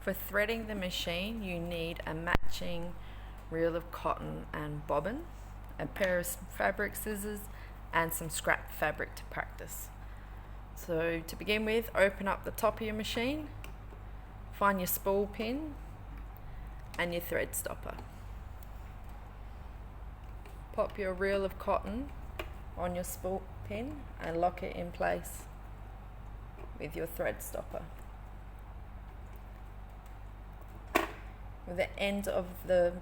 For threading the machine, you need a matching reel of cotton and bobbin, a pair of fabric scissors, and some scrap fabric to practice. So to begin with, open up the top of your machine, find your spool pin and your thread stopper. Pop your reel of cotton on your spool pin and lock it in place with your thread stopper. With the end of the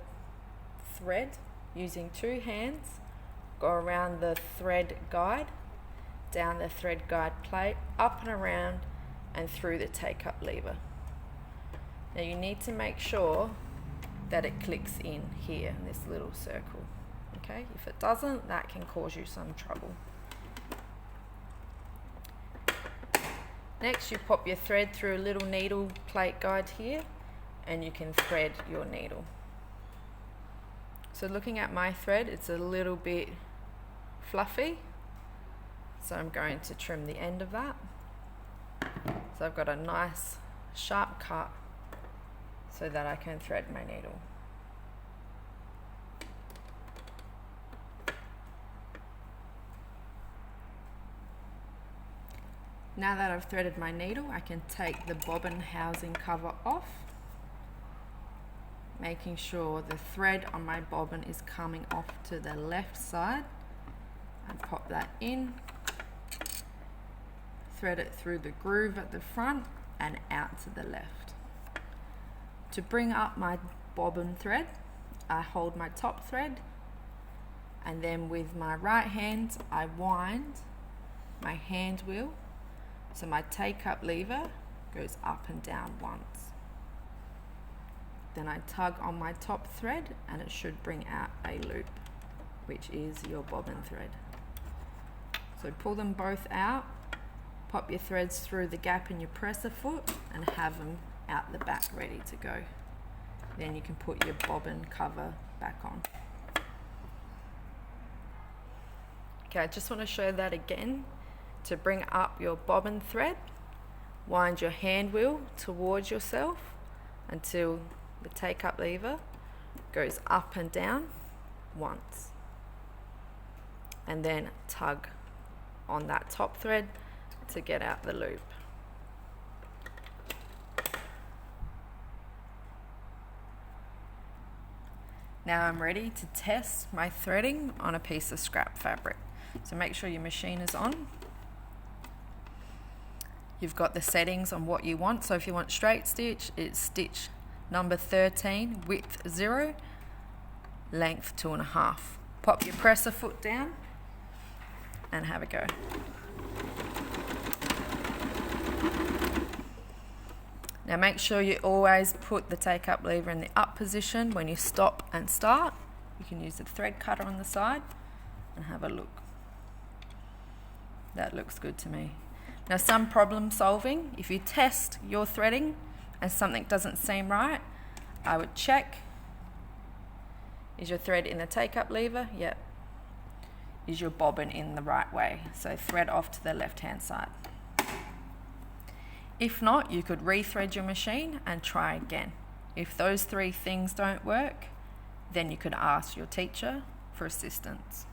thread, using two hands, go around the thread guide, down the thread guide plate, up and around and through the take-up lever. Now you need to make sure that it clicks in here in this little circle. Okay, if it doesn't, that can cause you some trouble. Next, you pop your thread through a little needle plate guide here and you can thread your needle. So looking at my thread, it's a little bit fluffy, so I'm going to trim the end of that. So I've got a nice sharp cut so that I can thread my needle. Now that I've threaded my needle, I can take the bobbin housing cover off, making sure the thread on my bobbin is coming off to the left side, and pop that in, thread it through the groove at the front and out to the left. To bring up my bobbin thread, I hold my top thread and then with my right hand I wind my hand wheel so my take-up lever goes up and down once. Then I tug on my top thread and it should bring out a loop, which is your bobbin thread. So pull them both out, pop your threads through the gap in your presser foot and have them out the back ready to go. Then you can put your bobbin cover back on. Okay, I just want to show that again. To bring up your bobbin thread, wind your hand wheel towards yourself until the take-up lever goes up and down once. And then tug on that top thread to get out the loop. Now I'm ready to test my threading on a piece of scrap fabric. So make sure your machine is on. You've got the settings on what you want. So if you want straight stitch, it's stitch number 13, width 0, length 2.5. Pop your presser foot down and have a go. Now make sure you always put the take-up lever in the up position when you stop and start. You can use the thread cutter on the side and have a look. That looks good to me. Now some problem solving, if you test your threading and something doesn't seem right, I would check, is your thread in the take-up lever? Yep. Is your bobbin in the right way? So thread off to the left-hand side. If not, you could rethread your machine and try again. If those three things don't work, then you could ask your teacher for assistance.